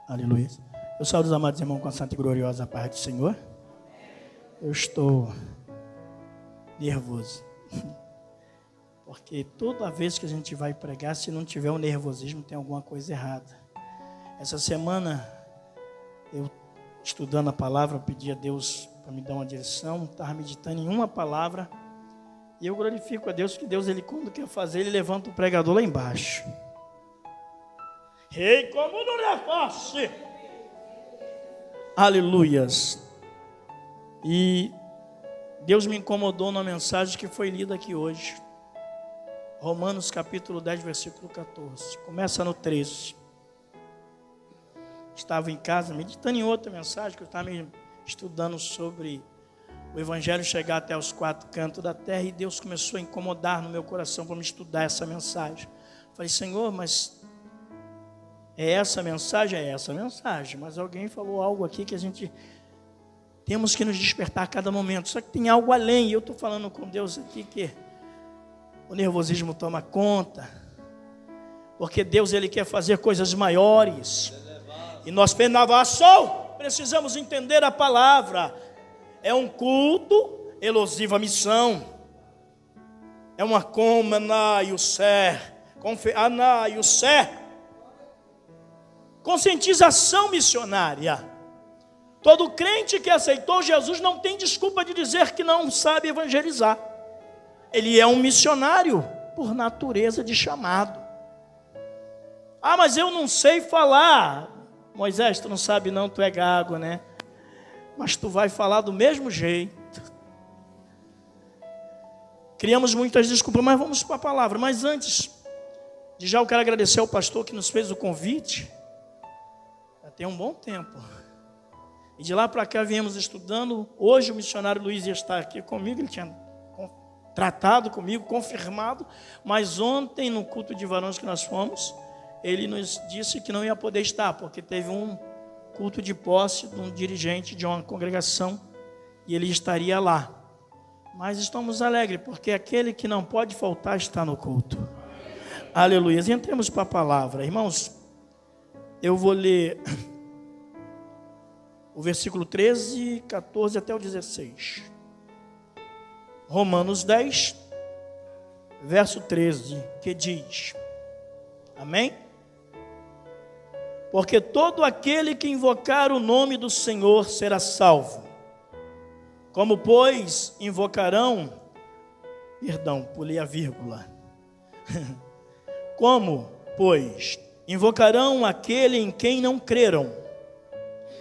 Aleluia. Eu saúdo os amados irmãos com a santa e gloriosa paz do Senhor. Eu estou nervoso. Porque toda vez que a gente vai pregar, se não tiver um nervosismo, tem alguma coisa errada. Essa semana, eu estudando a palavra, eu pedi a Deus para me dar uma direção, estava meditando em uma palavra, e eu glorifico a Deus, que Deus, Ele quando quer fazer, Ele levanta o pregador lá embaixo. Rei, como não é fácil! Aleluias! E Deus me incomodou numa mensagem que foi lida aqui hoje. Romanos capítulo 10, versículo 14. Começa no 13. Estava em casa meditando em outra mensagem que eu estava estudando sobre o Evangelho chegar até os quatro cantos da terra, e Deus começou a incomodar no meu coração para me estudar essa mensagem. Falei, Senhor, mas é essa mensagem? É essa mensagem. Mas alguém falou algo aqui que a gente temos que nos despertar a cada momento. Só que tem algo além, e eu estou falando com Deus aqui que o nervosismo toma conta, porque Deus, Ele quer fazer coisas maiores, e nós precisamos entender a palavra. É um culto elusivo à missão, é uma conscientização missionária. Todo crente que aceitou Jesus não tem desculpa de dizer que não sabe evangelizar. Ele é um missionário por natureza de chamado. Ah, mas eu não sei falar. Moisés, tu não sabe não, tu é gago, né? Mas tu vai falar do mesmo jeito. Criamos muitas desculpas, mas vamos para a palavra. Mas antes de já eu quero agradecer ao pastor que nos fez o convite. Já tem um bom tempo. E de lá para cá viemos estudando. Hoje o missionário Luiz ia estar aqui comigo, ele tinha tratado comigo, confirmado, mas ontem no culto de varões que nós fomos, ele nos disse que não ia poder estar, porque teve um culto de posse de um dirigente de uma congregação, e ele estaria lá. Mas estamos alegres, porque aquele que não pode faltar está no culto. Aleluia. E entremos para a palavra. Irmãos, eu vou ler o versículo 13, 14 até o 16. Romanos 10, verso 13, que diz: amém? Porque todo aquele que invocar o nome do Senhor será salvo. Como, pois, invocarão, pulei a vírgula. Como, pois, invocarão aquele em quem não creram?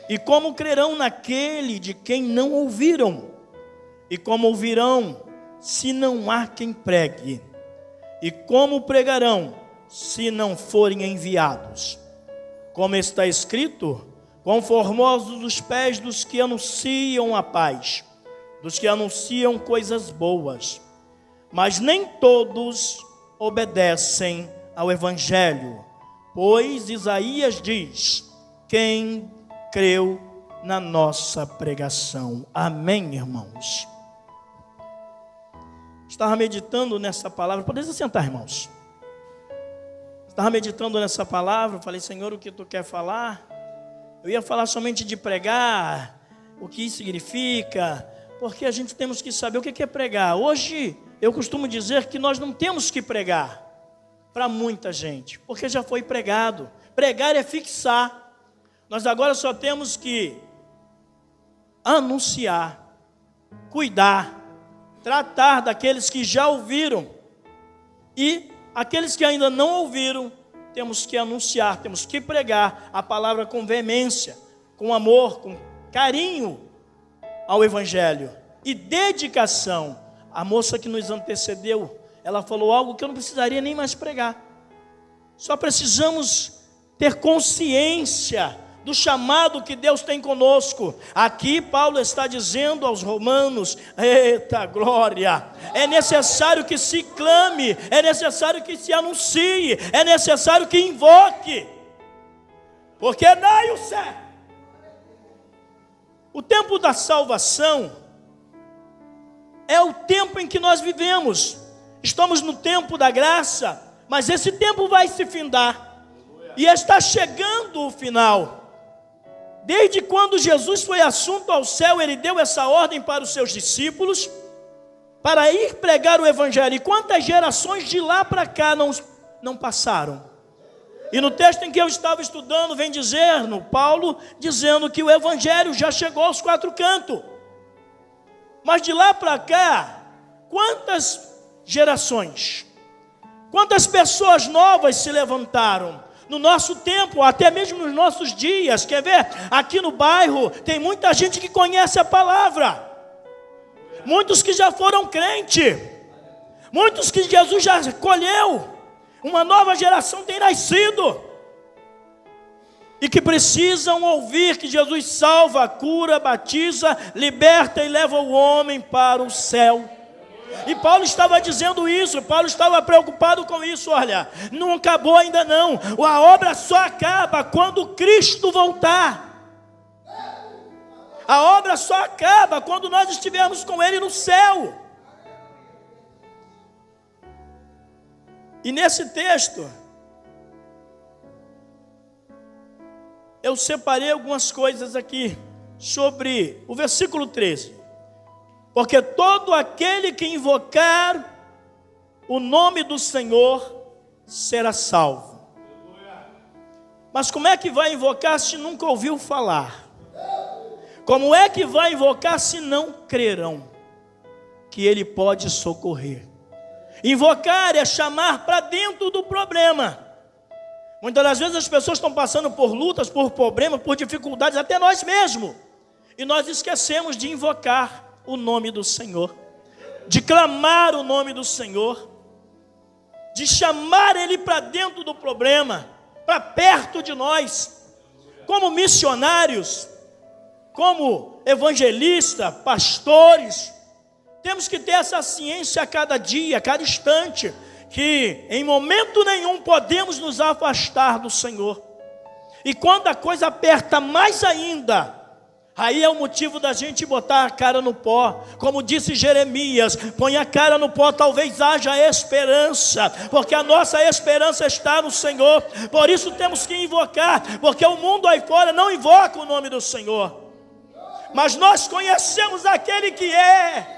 E como crerão naquele de quem não ouviram? E como ouvirão, se não há quem pregue? E como pregarão, se não forem enviados? Como está escrito, quão formosos os pés dos que anunciam a paz, dos que anunciam coisas boas. Mas nem todos obedecem ao Evangelho, pois Isaías diz, quem creu na nossa pregação. Amém, irmãos? Estava meditando nessa palavra. Podem se sentar, irmãos. Estava meditando nessa palavra. Falei, Senhor, o que tu quer falar? Eu ia falar somente de pregar, o que isso significa, porque a gente temos que saber o que é pregar. Hoje eu costumo dizer que nós não temos que pregar para muita gente, porque já foi pregado. Pregar é fixar. Nós agora só temos que anunciar, cuidar, tratar daqueles que já ouviram, e aqueles que ainda não ouviram, temos que anunciar, temos que pregar a palavra com veemência, com amor, com carinho ao Evangelho e dedicação. A moça que nos antecedeu, ela falou algo que eu não precisaria nem mais pregar. Só precisamos ter consciência do chamado que Deus tem conosco. Aqui Paulo está dizendo aos romanos, eita glória, é necessário que se clame, é necessário que se anuncie, é necessário que invoque, porque o tempo da salvação é o tempo em que nós vivemos. Estamos no tempo da graça, mas esse tempo vai se findar, e está chegando o final. Desde quando Jesus foi assunto ao céu, ele deu essa ordem para os seus discípulos, para ir pregar o evangelho. E quantas gerações de lá para cá não passaram? E no texto em que eu estava estudando, vem dizer, no Paulo, dizendo que o evangelho já chegou aos quatro cantos. Mas de lá para cá, quantas gerações, quantas pessoas novas se levantaram? No nosso tempo, até mesmo nos nossos dias, quer ver? Aqui no bairro, tem muita gente que conhece a palavra. Muitos que já foram crente. Muitos que Jesus já colheu. Uma nova geração tem nascido. E que precisam ouvir que Jesus salva, cura, batiza, liberta e leva o homem para o céu. E Paulo estava dizendo isso, Paulo estava preocupado com isso. Olha, não acabou ainda não. A obra só acaba quando Cristo voltar. A obra só acaba quando nós estivermos com Ele no céu. E nesse texto, eu separei algumas coisas aqui sobre o versículo 13. Porque todo aquele que invocar o nome do Senhor será salvo. Mas como é que vai invocar se nunca ouviu falar? Como é que vai invocar se não crerão que Ele pode socorrer? Invocar é chamar para dentro do problema. Muitas das vezes as pessoas estão passando por lutas, por problemas, por dificuldades, até nós mesmos. E nós esquecemos de invocar o nome do Senhor, de clamar o nome do Senhor, de chamar Ele para dentro do problema, para perto de nós, como missionários, como evangelistas, pastores. Temos que ter essa ciência a cada dia, a cada instante, que em momento nenhum podemos nos afastar do Senhor. E quando a coisa aperta mais ainda, aí é o motivo da gente botar a cara no pó. Como disse Jeremias, põe a cara no pó, talvez haja esperança, porque a nossa esperança está no Senhor. Por isso temos que invocar, porque o mundo aí fora não invoca o nome do Senhor, mas nós conhecemos aquele que é.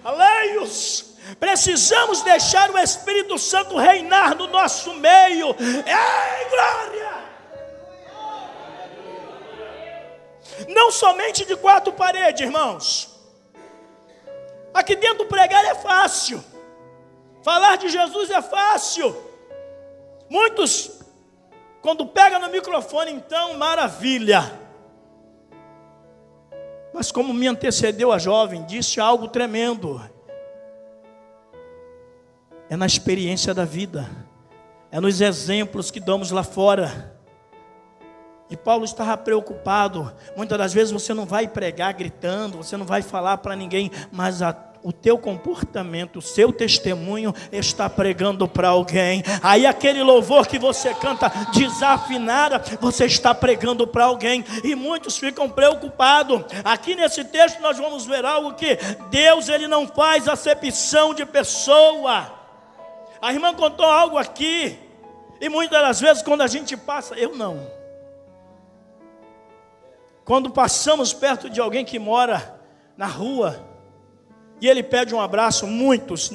Aleios, precisamos deixar o Espírito Santo reinar no nosso meio. Ei, glória! Não somente de quatro paredes, irmãos. Aqui dentro pregar é fácil. Falar de Jesus é fácil. Muitos, quando pegam no microfone, então, maravilha. Mas como me antecedeu a jovem, disse algo tremendo. É na experiência da vida. É nos exemplos que damos lá fora. E Paulo estava preocupado. Muitas das vezes você não vai pregar gritando, você não vai falar para ninguém, mas o teu comportamento, o seu testemunho está pregando para alguém. Aí aquele louvor que você canta desafinada, você está pregando para alguém. E muitos ficam preocupados. Aqui nesse texto nós vamos ver algo que Deus, Ele não faz acepção de pessoa. A irmã contou algo aqui, e muitas das vezes quando a gente passa, eu não. Quando passamos perto de alguém que mora na rua, e ele pede um abraço, muitos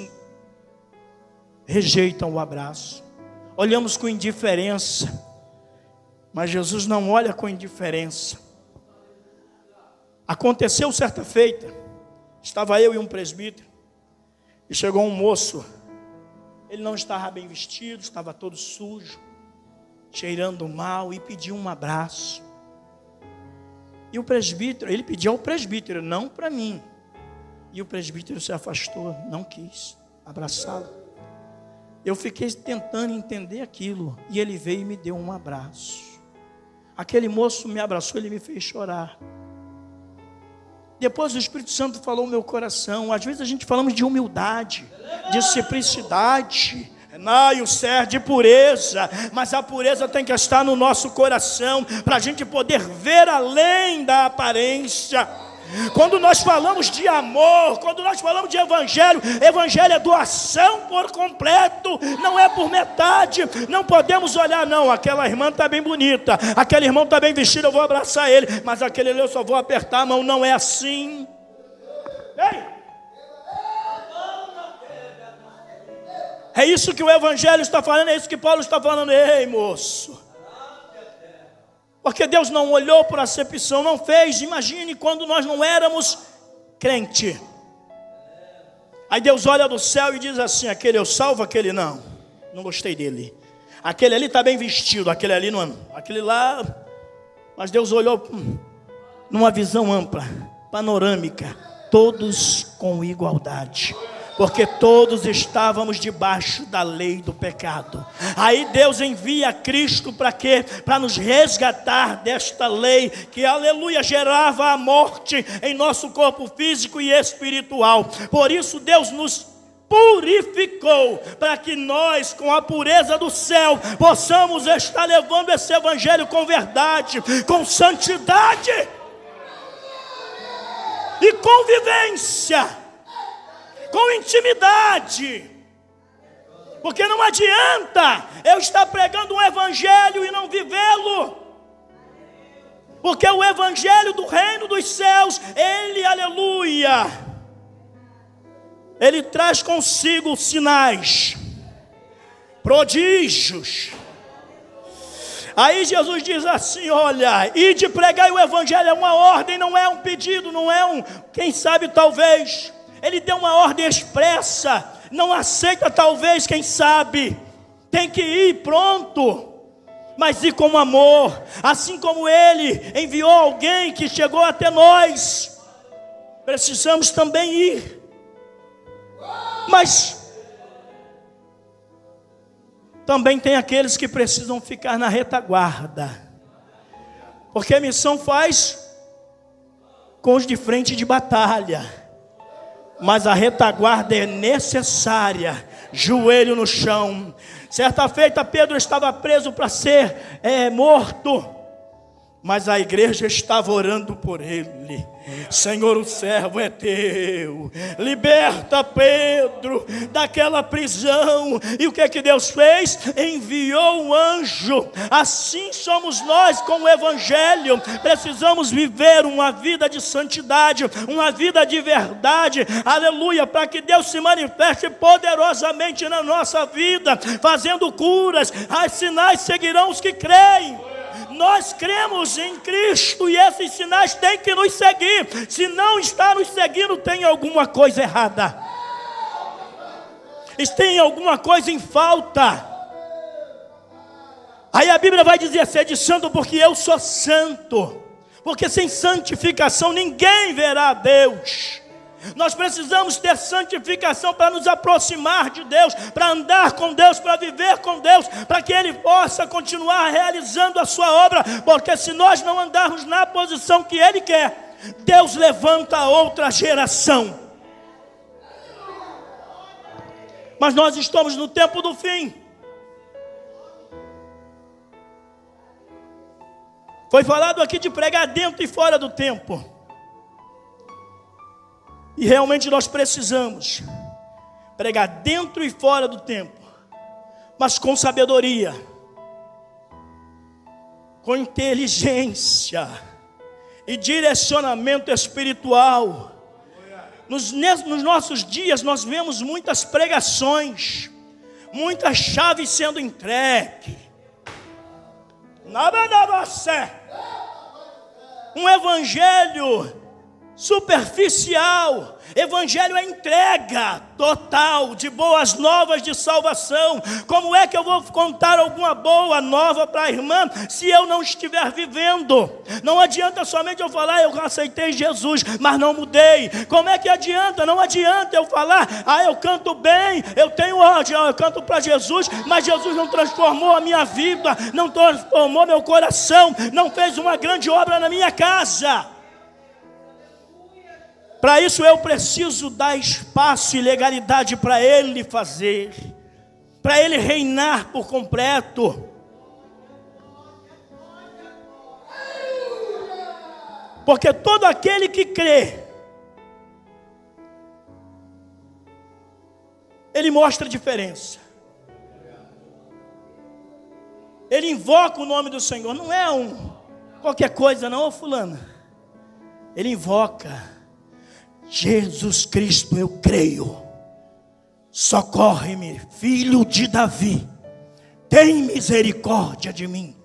rejeitam o abraço. Olhamos com indiferença, mas Jesus não olha com indiferença. Aconteceu certa feita, estava eu e um presbítero, e chegou um moço. Ele não estava bem vestido, estava todo sujo, cheirando mal, e pediu um abraço. E o presbítero, ele pediu ao presbítero, não para mim. E o presbítero se afastou, não quis abraçá-lo. Eu fiquei tentando entender aquilo, e ele veio e me deu um abraço. Aquele moço me abraçou, ele me fez chorar. Depois o Espírito Santo falou no meu coração. Às vezes a gente falamos de humildade, de simplicidade, de pureza, mas a pureza tem que estar no nosso coração, para a gente poder ver além da aparência. Quando nós falamos de amor, quando nós falamos de evangelho, evangelho é doação por completo, não é por metade. Não podemos olhar, não, aquela irmã está bem bonita, aquele irmão está bem vestido, eu vou abraçar ele, mas aquele ali eu só vou apertar a mão. Não é assim. Ei! É isso que o evangelho está falando, é isso que Paulo está falando. Ei, moço, porque Deus não olhou por acepção, não fez. Imagine quando nós não éramos crente. Aí Deus olha do céu e diz assim: aquele eu salvo, aquele não gostei dele. Aquele ali está bem vestido, aquele ali não, aquele lá. Mas Deus olhou numa visão ampla, panorâmica, todos com igualdade. Porque todos estávamos debaixo da lei do pecado. Aí Deus envia Cristo para quê? Para nos resgatar desta lei que, aleluia, gerava a morte em nosso corpo físico e espiritual. Por isso Deus nos purificou, para que nós, com a pureza do céu, possamos estar levando esse evangelho com verdade, com santidade e convivência, com intimidade. Porque não adianta eu estar pregando um evangelho e não vivê-lo. Porque o evangelho do reino dos céus, ele, aleluia, ele traz consigo sinais, prodígios. Aí Jesus diz assim: olha, ide pregar o evangelho, é uma ordem, não é um pedido, não é um, quem sabe, talvez. Ele deu uma ordem expressa, não aceita talvez, quem sabe, tem que ir, pronto, mas ir com amor, assim como Ele enviou alguém que chegou até nós, precisamos também ir. Mas também tem aqueles que precisam ficar na retaguarda, porque a missão faz com os de frente de batalha, mas a retaguarda é necessária, joelho no chão. Certa feita Pedro estava preso para ser morto, mas a igreja estava orando por ele. Senhor, o servo é teu, liberta Pedro daquela prisão. E o que é que Deus fez? Enviou um anjo. Assim somos nós com o evangelho. Precisamos viver uma vida de santidade, uma vida de verdade, aleluia, para que Deus se manifeste poderosamente na nossa vida, fazendo curas. Os sinais seguirão os que creem. Nós cremos em Cristo e esses sinais têm que nos seguir. Se não está nos seguindo, tem alguma coisa errada. Tem alguma coisa em falta. Aí a Bíblia vai dizer: sede santo porque eu sou santo. Porque sem santificação ninguém verá a Deus. Nós precisamos ter santificação para nos aproximar de Deus, para andar com Deus, para viver com Deus, para que Ele possa continuar realizando a sua obra. Porque se nós não andarmos na posição que Ele quer, Deus levanta outra geração. Mas nós estamos no tempo do fim. Foi falado aqui de pregar dentro e fora do tempo. E realmente nós precisamos pregar dentro e fora do tempo, mas com sabedoria, com inteligência e direcionamento espiritual. Nos nossos dias nós vemos muitas pregações, muitas chaves sendo entregues. Um evangelho superficial. Evangelho é entrega total de boas novas de salvação. Como é que eu vou contar alguma boa nova para a irmã se eu não estiver vivendo? Não adianta somente eu falar: eu aceitei Jesus, mas não mudei. Como é que adianta? Não adianta eu falar: eu canto bem, eu tenho ódio, eu canto para Jesus, mas Jesus não transformou a minha vida, não transformou meu coração, não fez uma grande obra na minha casa. Para isso eu preciso dar espaço e legalidade para Ele fazer, para Ele reinar por completo. Porque todo aquele que crê, ele mostra a diferença. Ele invoca o nome do Senhor. Não é qualquer coisa não, fulano. Ele invoca: Jesus Cristo, eu creio. Socorre-me, filho de Davi. Tem misericórdia de mim.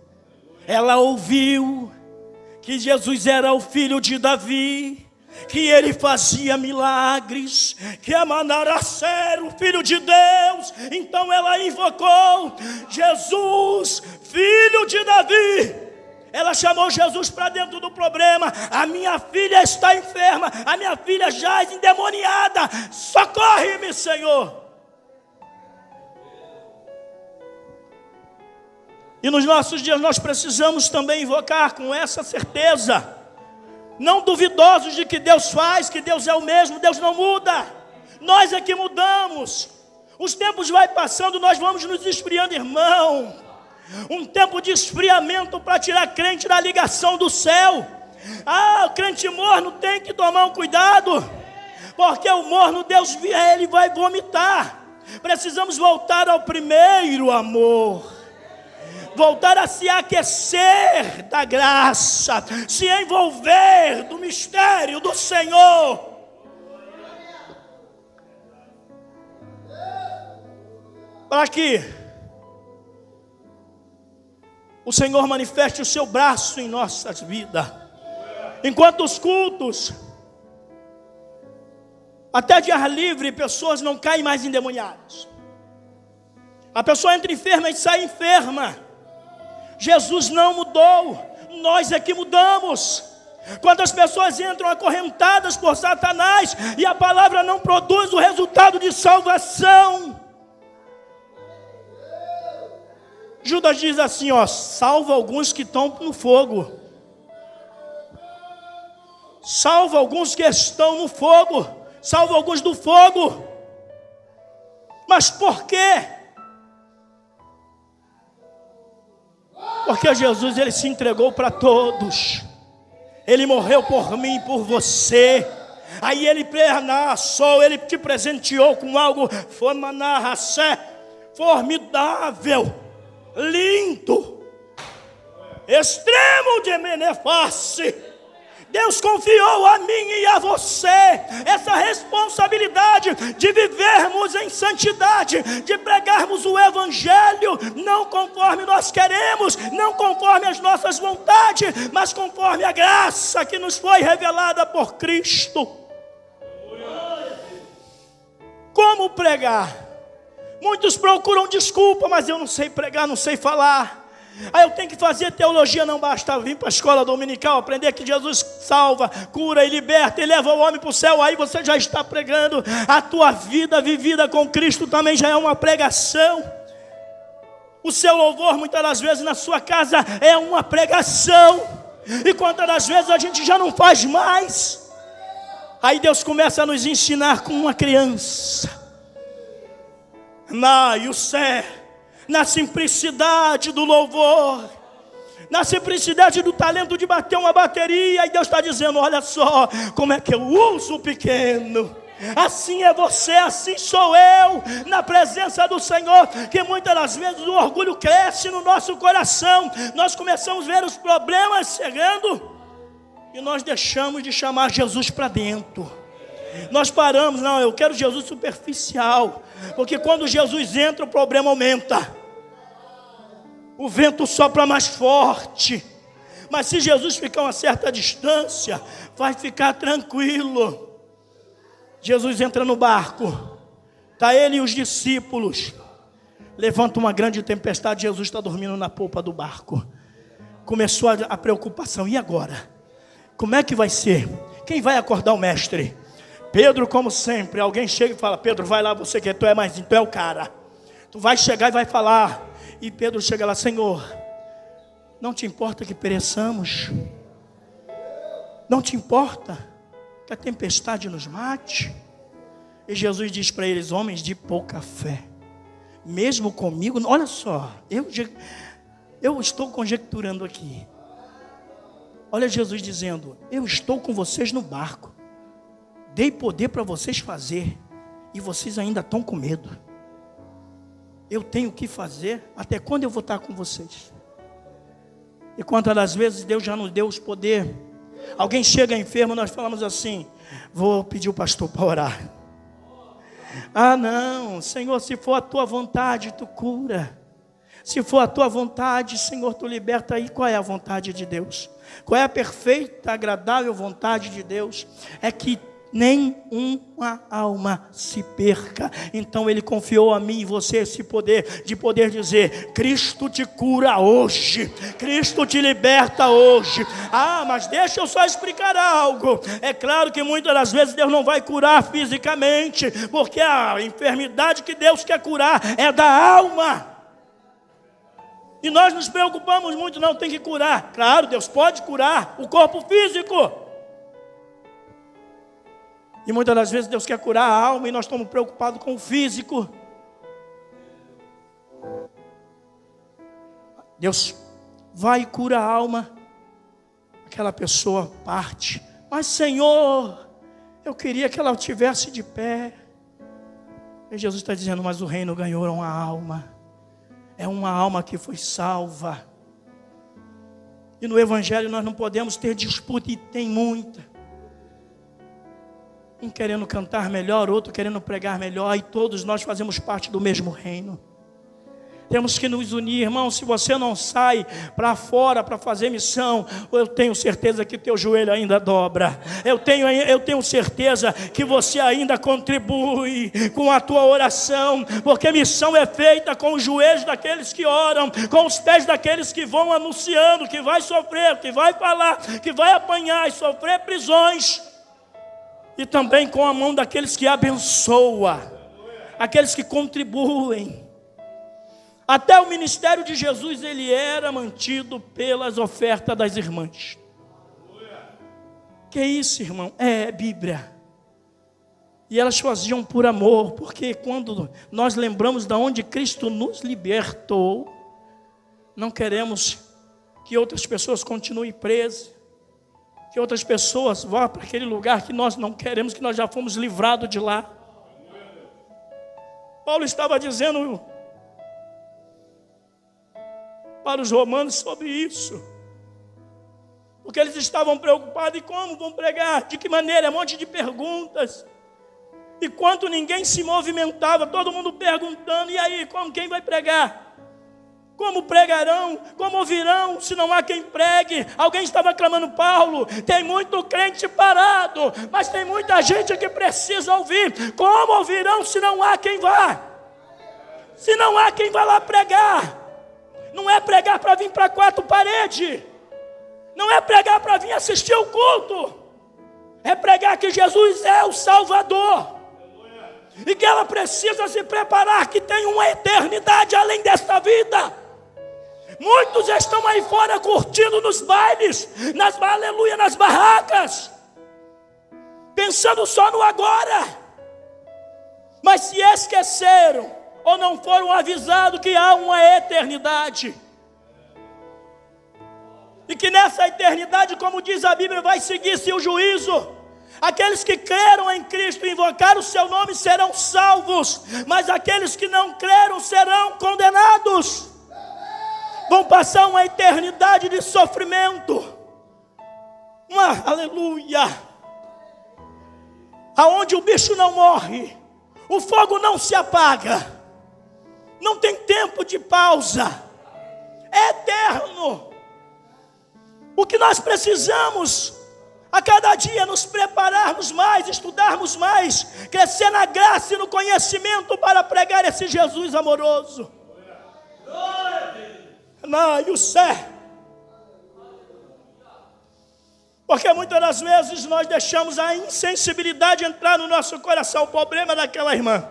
Ela ouviu que Jesus era o filho de Davi, que ele fazia milagres, que Amanarás era o filho de Deus. Então ela invocou: Jesus, filho de Davi. Ela chamou Jesus para dentro do problema. A minha filha está enferma, a minha filha jaz endemoniada. Socorre-me, Senhor. E nos nossos dias nós precisamos também invocar com essa certeza, não duvidosos de que Deus faz, que Deus é o mesmo, Deus não muda. Nós é que mudamos. Os tempos vão passando, nós vamos nos esfriando, irmão. Um tempo de esfriamento para tirar crente da ligação do céu. O crente morno tem que tomar um cuidado, porque o morno, Deus vier, ele vai vomitar. Precisamos voltar ao primeiro amor. Voltar a se aquecer da graça, se envolver do mistério do Senhor. Para que o Senhor manifeste o seu braço em nossas vidas. Enquanto os cultos, até de ar livre, pessoas não caem mais endemoniadas. A pessoa entra enferma e sai enferma. Jesus não mudou, nós é que mudamos. Quando as pessoas entram acorrentadas por Satanás e a palavra não produz o resultado de salvação. Judas diz assim, salva alguns que estão no fogo. Salva alguns que estão no fogo. Salva alguns do fogo. Mas por quê? Porque Jesus, ele se entregou para todos. Ele morreu por mim e por você. Aí ele ele te presenteou com algo formidável, lindo, extremo de beneface. Deus confiou a mim e a você essa responsabilidade de vivermos em santidade, de pregarmos o Evangelho, não conforme nós queremos, não conforme as nossas vontades, mas conforme a graça que nos foi revelada por Cristo. Como pregar? Muitos procuram desculpa, mas eu não sei pregar, não sei falar. Aí eu tenho que fazer teologia, não basta vir para a escola dominical, aprender que Jesus salva, cura e liberta e leva o homem para o céu. Aí você já está pregando. A tua vida vivida com Cristo também já é uma pregação. O seu louvor muitas das vezes na sua casa é uma pregação. E quantas das vezes a gente já não faz mais. Aí Deus começa a nos ensinar como uma criança. Na simplicidade do louvor, na simplicidade do talento de bater uma bateria. E Deus está dizendo, olha só, como é que eu uso o pequeno. Assim é você, assim sou eu, na presença do Senhor. Que muitas das vezes o orgulho cresce no nosso coração. Nós começamos a ver os problemas chegando e nós deixamos de chamar Jesus para dentro. Nós paramos, não, eu quero Jesus superficial. Porque quando Jesus entra, o problema aumenta. O vento sopra mais forte. Mas se Jesus ficar a uma certa distância, vai ficar tranquilo. Jesus entra no barco. Está ele e os discípulos. Levanta uma grande tempestade. Jesus está dormindo na polpa do barco. Começou a preocupação. E agora? Como é que vai ser? Quem vai acordar o mestre? Pedro, como sempre, alguém chega e fala, Pedro, vai lá, você que tu é o cara. Tu vai chegar e vai falar. E Pedro chega lá, Senhor, não te importa que pereçamos? Não te importa que a tempestade nos mate? E Jesus diz para eles, homens de pouca fé, mesmo comigo, olha só, eu estou conjecturando aqui. Olha Jesus dizendo: eu estou com vocês no barco, dei poder para vocês fazer, e vocês ainda estão com medo. Eu tenho que fazer, até quando eu vou estar com vocês? E quantas das vezes Deus já nos deu os poderes? Alguém chega enfermo, nós falamos assim: vou pedir o pastor para orar. Ah não, Senhor, se for a tua vontade, tu cura. Se for a tua vontade, Senhor, tu liberta. Aí qual é a vontade de Deus? Qual é a perfeita, agradável vontade de Deus? É que nenhuma alma se perca. Então Ele confiou a mim e você esse poder, de poder dizer: Cristo te cura hoje, Cristo te liberta hoje. Ah, mas deixa eu só explicar algo. É claro que muitas das vezes Deus não vai curar fisicamente, porque a enfermidade que Deus quer curar é da alma. E nós nos preocupamos muito, não, tem que curar. Claro, Deus pode curar o corpo físico. E muitas das vezes Deus quer curar a alma e nós estamos preocupados com o físico. Deus vai e cura a alma. Aquela pessoa parte. Mas Senhor, eu queria que ela estivesse de pé. E Jesus está dizendo: mas o reino ganhou uma alma. É uma alma que foi salva. E no Evangelho nós não podemos ter disputa, e tem muita. Um querendo cantar melhor, outro querendo pregar melhor, e todos nós fazemos parte do mesmo reino. Temos que nos unir, irmão. Se você não sai para fora para fazer missão, eu tenho certeza que teu joelho ainda dobra. Eu tenho certeza que você ainda contribui com a tua oração, porque missão é feita com os joelhos daqueles que oram, com os pés daqueles que vão anunciando, que vai sofrer, que vai falar, que vai apanhar e sofrer prisões, e também com a mão daqueles que abençoam, aqueles que contribuem. Até o ministério de Jesus, ele era mantido pelas ofertas das irmãs. Que isso, irmão? É Bíblia. E elas faziam por amor, porque quando nós lembramos de onde Cristo nos libertou, não queremos que outras pessoas continuem presas, que outras pessoas vá para aquele lugar que nós não queremos, que nós já fomos livrados de lá. Paulo estava dizendo para os romanos sobre isso, porque eles estavam preocupados: e como vão pregar? De que maneira? Um monte de perguntas. Enquanto ninguém se movimentava, todo mundo perguntando: e aí, quem vai pregar? Como pregarão? Como ouvirão se não há quem pregue? Alguém estava clamando: Paulo, tem muito crente parado, mas tem muita gente que precisa ouvir. Como ouvirão se não há quem vá? Se não há quem vá lá pregar. Não é pregar para vir para quatro paredes. Não é pregar para vir assistir o culto. É pregar que Jesus é o Salvador. E que ela precisa se preparar, que tem uma eternidade além desta vida. Muitos estão aí fora curtindo nos bailes, nas barracas, pensando só no agora. Mas se esqueceram ou não foram avisados que há uma eternidade. E que nessa eternidade, como diz a Bíblia, vai seguir-se o juízo. Aqueles que creram em Cristo e invocaram o seu nome serão salvos, mas aqueles que não creram serão condenados. Vão passar uma eternidade de sofrimento. Aleluia. Aonde o bicho não morre, o fogo não se apaga. Não tem tempo de pausa. É eterno. O que nós precisamos a cada dia nos prepararmos mais, estudarmos mais, crescer na graça e no conhecimento para pregar esse Jesus amoroso. E o céu. Porque muitas das vezes nós deixamos a insensibilidade entrar no nosso coração. O problema daquela irmã.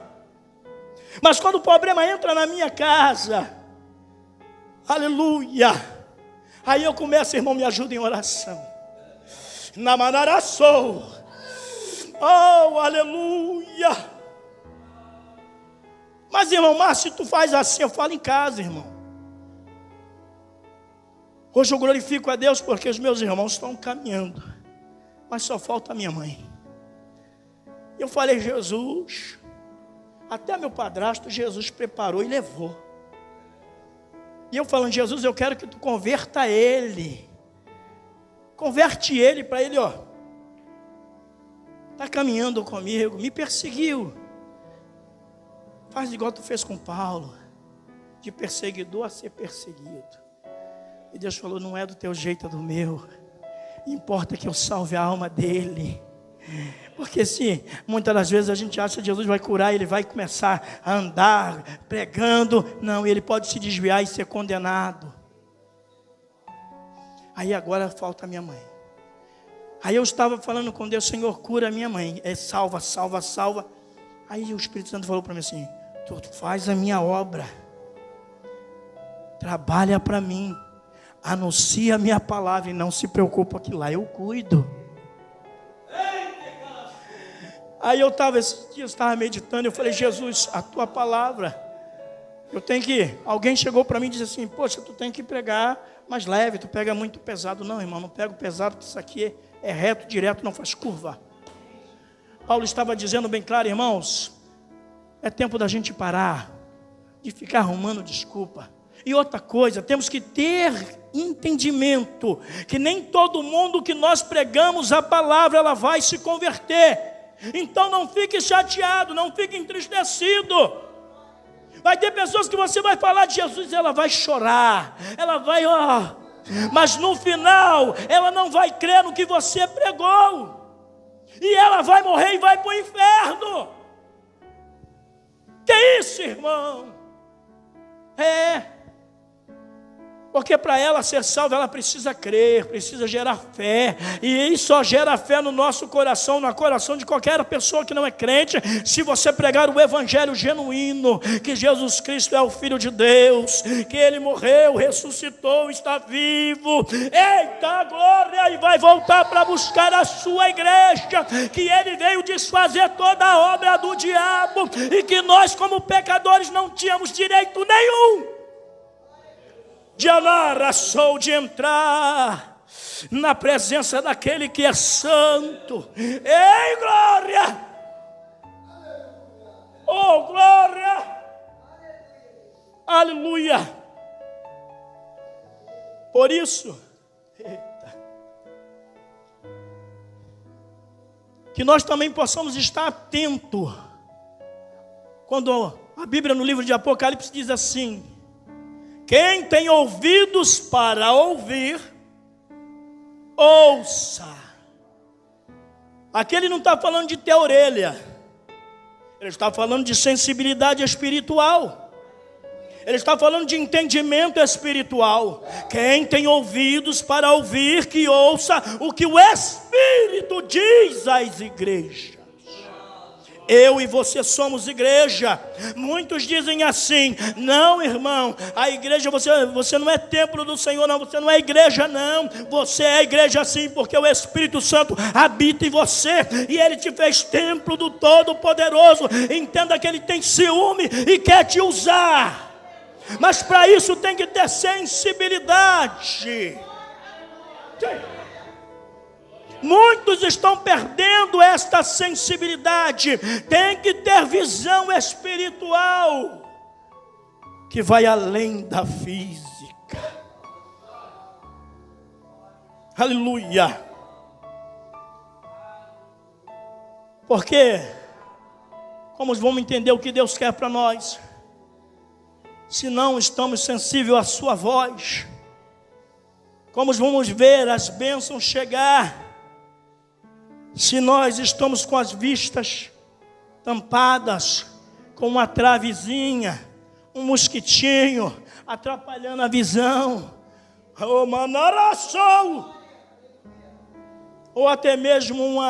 Mas quando o problema entra na minha casa, aleluia, aí eu começo: irmão, me ajuda em oração. Namanaraçou. Oh, aleluia. Mas irmão Márcio, tu faz assim? Eu falo em casa, irmão. Hoje eu glorifico a Deus porque os meus irmãos estão caminhando, mas só falta a minha mãe. Eu falei, Jesus, até meu padrasto Jesus preparou e levou. E eu falando, Jesus, eu quero que tu converta ele. Converte ele para ele, ó. Está caminhando comigo, me perseguiu. Faz igual tu fez com Paulo, de perseguidor a ser perseguido. E Deus falou, não é do teu jeito, é do meu. Importa que eu salve a alma dele. Porque se muitas das vezes a gente acha que Jesus vai curar, ele vai começar a andar pregando, não, ele pode se desviar e ser condenado. Aí agora falta a minha mãe. Aí eu estava falando com Deus, Senhor, cura a minha mãe, salva, salva, salva. Aí o Espírito Santo falou para mim assim, tu faz a minha obra, trabalha para mim, anuncia a minha palavra e não se preocupa que lá eu cuido. Aí eu estava, esses dias estava meditando, eu falei, Jesus, a tua palavra, eu tenho que, alguém chegou para mim e disse assim, poxa, tu tem que pregar mais leve, tu pega muito pesado. Não, irmão, não pego pesado, porque isso aqui é reto, direto, não faz curva. Paulo estava dizendo bem claro, irmãos, é tempo da gente parar, de ficar arrumando desculpa. E outra coisa, temos que ter entendimento, que nem todo mundo que nós pregamos a palavra, ela vai se converter. Então não fique chateado, não fique entristecido. Vai ter pessoas que você vai falar de Jesus, ela vai chorar, ela vai, mas no final, ela não vai crer no que você pregou. E ela vai morrer e vai para o inferno. Que isso, irmão? Porque para ela ser salva, ela precisa crer, precisa gerar fé. E isso só gera fé no nosso coração, no coração de qualquer pessoa que não é crente, se você pregar o evangelho genuíno, que Jesus Cristo é o Filho de Deus, que Ele morreu, ressuscitou, está vivo. Eita glória! E vai voltar para buscar a sua igreja, que Ele veio desfazer toda a obra do diabo, e que nós como pecadores não tínhamos direito nenhum de alarração, de entrar na presença daquele que é santo. Ei, glória! Oh, glória! Aleluia! Por isso, que nós também possamos estar atentos, quando a Bíblia no livro de Apocalipse diz assim, quem tem ouvidos para ouvir, ouça. Aqui ele não está falando de ter orelha, ele está falando de sensibilidade espiritual, ele está falando de entendimento espiritual. Quem tem ouvidos para ouvir, que ouça o que o Espírito diz às igrejas. Eu e você somos igreja. Muitos dizem assim, não, irmão, a igreja, você não é templo do Senhor, não, você não é igreja, não. Você é igreja sim, porque o Espírito Santo habita em você, e Ele te fez templo do Todo-Poderoso. Entenda que Ele tem ciúme e quer te usar, mas para isso tem que ter sensibilidade. Muitos estão perdendo esta sensibilidade. Tem que ter visão espiritual que vai além da física. Aleluia. Porque como vamos entender o que Deus quer para nós se não estamos sensíveis à sua voz? Como vamos ver as bênçãos chegar se nós estamos com as vistas tampadas, com uma travezinha, um mosquitinho atrapalhando a visão, ou até mesmo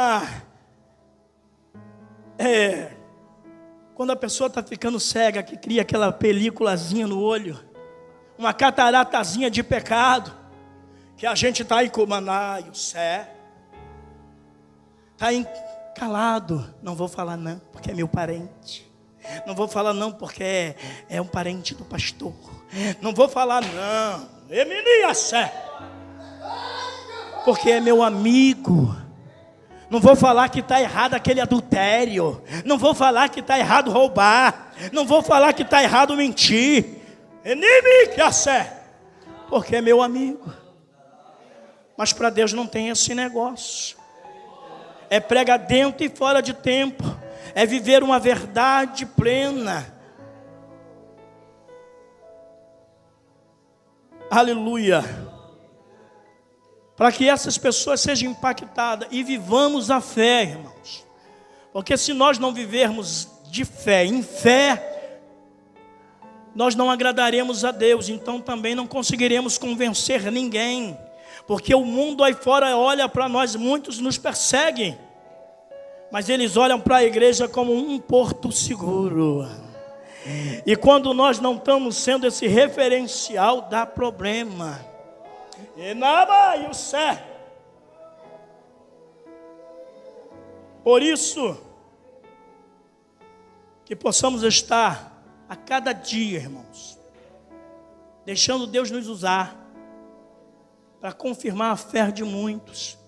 quando a pessoa está ficando cega, que cria aquela películazinha no olho, uma cataratazinha de pecado, que a gente está aí com o Sé. Está calado, não vou falar não, porque é meu parente. Não vou falar não, porque é um parente do pastor. Não vou falar não, Emilia Sé. porque é meu amigo. Não vou falar que está errado aquele adultério. Não vou falar que está errado roubar. Não vou falar que está errado mentir. Porque é meu amigo. Mas para Deus não tem esse negócio. É pregar dentro e fora de tempo. É viver uma verdade plena. Aleluia. Para que essas pessoas sejam impactadas e vivamos a fé, irmãos. Porque se nós não vivermos de fé, em fé, nós não agradaremos a Deus. Então também não conseguiremos convencer ninguém. Porque o mundo aí fora olha para nós, muitos nos perseguem. Mas eles olham para a igreja como um porto seguro. E quando nós não estamos sendo esse referencial, dá problema. E nada, e o céu. Por isso, que possamos estar a cada dia, irmãos, deixando Deus nos usar para confirmar a fé de muitos.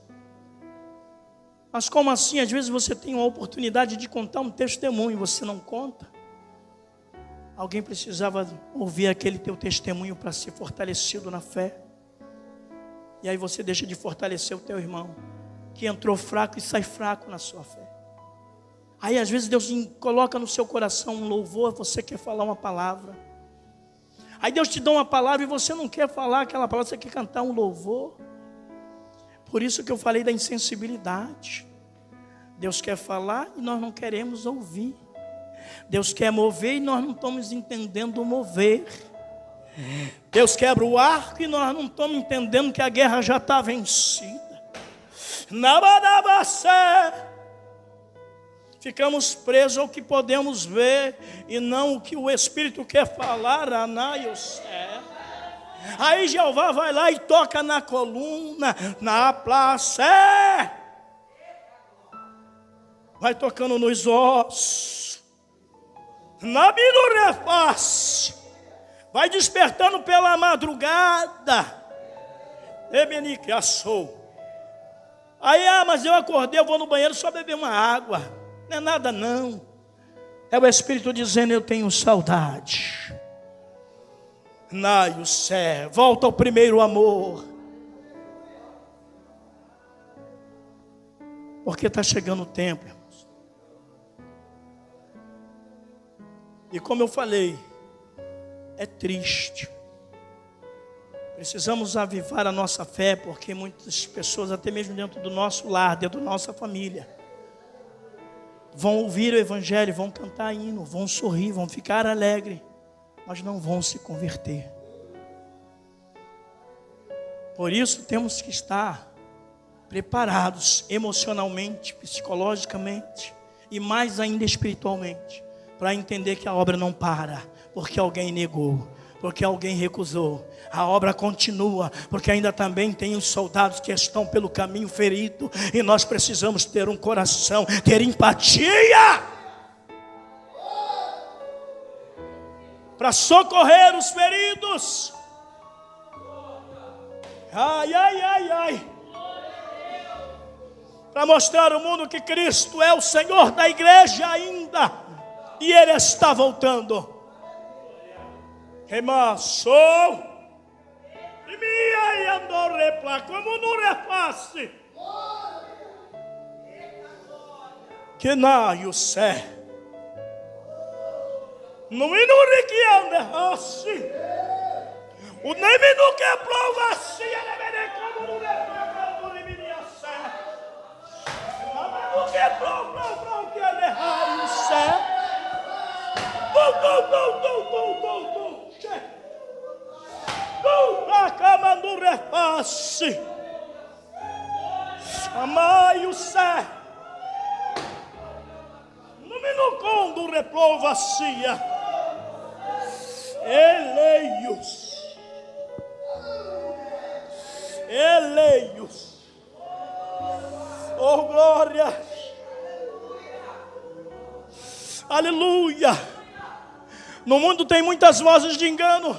Mas como assim? Às vezes você tem uma oportunidade de contar um testemunho, você não conta. Alguém precisava ouvir aquele teu testemunho para ser fortalecido na fé. E aí você deixa de fortalecer o teu irmão, que entrou fraco e sai fraco na sua fé. Aí às vezes Deus coloca no seu coração um louvor, você quer falar uma palavra. Aí Deus te dá uma palavra e você não quer falar aquela palavra, você quer cantar um louvor. Por isso que eu falei da insensibilidade. Deus quer falar e nós não queremos ouvir. Deus quer mover e nós não estamos entendendo o mover. Deus quebra o arco e nós não estamos entendendo que a guerra já está vencida. Ficamos presos ao que podemos ver e não o que o Espírito quer falar. Aí Jeová vai lá e toca na coluna, na plaça. Vai tocando nos ossos, na minurefaz. Vai despertando pela madrugada. Aí, mas eu acordei, eu vou no banheiro só beber uma água. Não é nada não. É o Espírito dizendo, eu tenho saudade. O céu, volta ao primeiro amor. Porque está chegando o tempo, irmãos. E como eu falei, é triste. Precisamos avivar a nossa fé, porque muitas pessoas, até mesmo dentro do nosso lar, dentro da nossa família, vão ouvir o Evangelho, vão cantar hino, vão sorrir, vão ficar alegres, mas não vão se converter. Por isso temos que estar preparados emocionalmente, psicologicamente e mais ainda espiritualmente, para entender que a obra não para, porque alguém negou, porque alguém recusou. A obra continua, porque ainda também tem os soldados que estão pelo caminho ferido, e nós precisamos ter um coração, ter empatia para socorrer os feridos. Para mostrar ao mundo que Cristo é o Senhor da igreja ainda, e Ele está voltando. Como não repasse que não sei não me não que ande o nem me não que prova se ele como não repasse não me não que prova que ele erra o céu a cama do repasse. Amai o céu. No minucom do reprovacia. Eleios. Oh glória. Aleluia. No mundo tem muitas vozes de engano,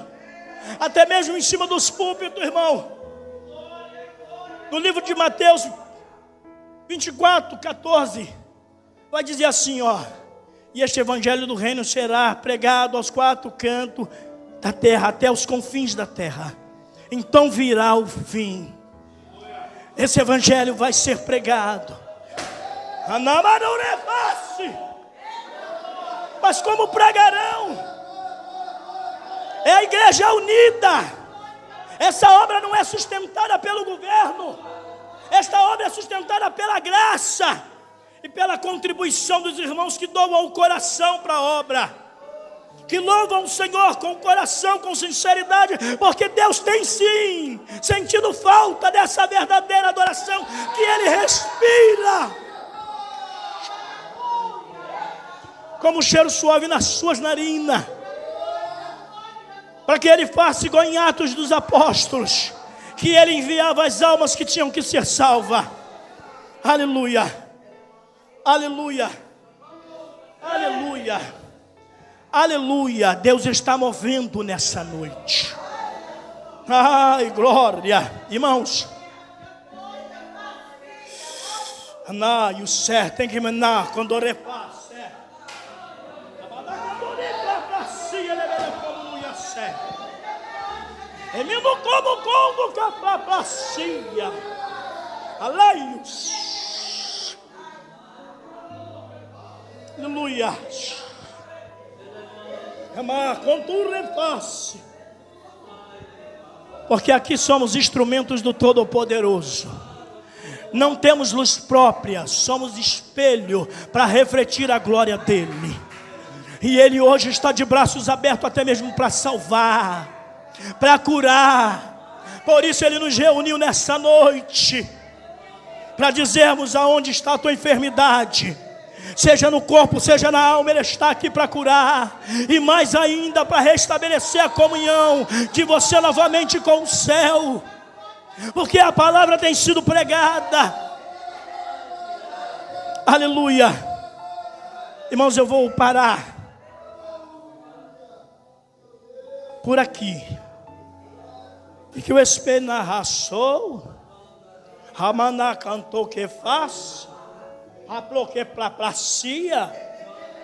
até mesmo em cima dos púlpitos, irmão. No livro de Mateus 24, 14, vai dizer assim, ó: e este evangelho do reino será pregado aos quatro cantos da terra, até os confins da terra. Então virá o fim. Esse evangelho vai ser pregado. Mas como pregarão? É a igreja unida. Essa obra não é sustentada pelo governo. Esta obra é sustentada pela graça e pela contribuição dos irmãos que doam o coração para a obra, que louvam o Senhor com o coração, com sinceridade, porque Deus tem sim sentido falta dessa verdadeira adoração que Ele respira como cheiro suave nas suas narinas, para que Ele faça igual em Atos dos Apóstolos, que Ele enviava as almas que tinham que ser salvas. Aleluia, aleluia, aleluia, aleluia. Deus está movendo nessa noite. Ai, glória. Irmãos, e o céu tem que manar quando repassa. E me no como capacia. Aleios. Aleluia. Amar com tu repasse. Porque aqui somos instrumentos do Todo-Poderoso. Não temos luz própria, somos espelho para refletir a glória dele. E Ele hoje está de braços abertos até mesmo para salvar, para curar. Por isso Ele nos reuniu nessa noite, para dizermos aonde está a tua enfermidade, seja no corpo, seja na alma. Ele está aqui para curar, e mais ainda para restabelecer a comunhão de você novamente com o céu, porque a palavra tem sido pregada. Aleluia. Irmãos, eu vou parar por aqui, e que o Espírito narraçou, Ramana cantou que faz, aploque pra pracia,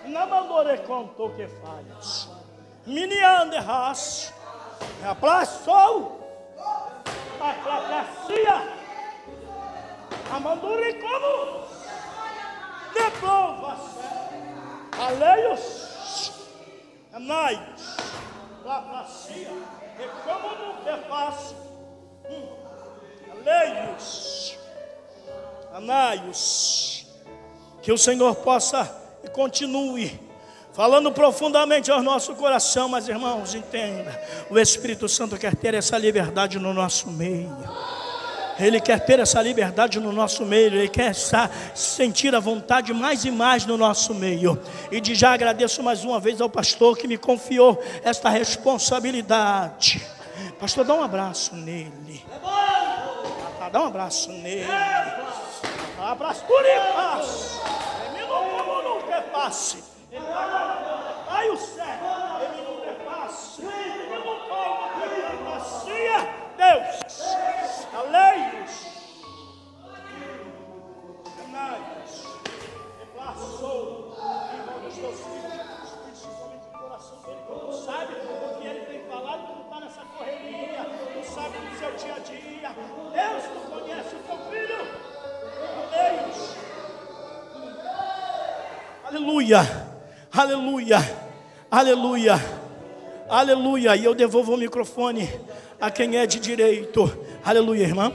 namamore contou que faz, miniande ras, aplaçou, a pracia, amandure como, deprova, aleios, anais, lá pracia, e como não te faço, aleios, anaios, que o Senhor possa e continue falando profundamente ao nosso coração. Mas irmãos, entenda, o Espírito Santo quer ter essa liberdade no nosso meio. Ele quer ter essa liberdade no nosso meio. Ele quer sentir a vontade mais e mais no nosso meio. E já agradeço mais uma vez ao pastor que me confiou esta responsabilidade. Pastor, dá um abraço nele. Dá um abraço nele. Abraço por paz. Como não quer passe. Ai, o céu. Ele não quer passe. Ele não quer passe. Deus. Aleios. Anais. Repassou. Irmão dos teus filhos, principalmente o coração dele, que tu sabe o que ele tem falado, tu está nessa correria, tu sabe do seu dia a dia. Deus, tu conhece o teu filho. Aleios. Aleluia. Aleluia. Aleluia. Aleluia. E eu devolvo o microfone a quem é de direito. Aleluia, irmã.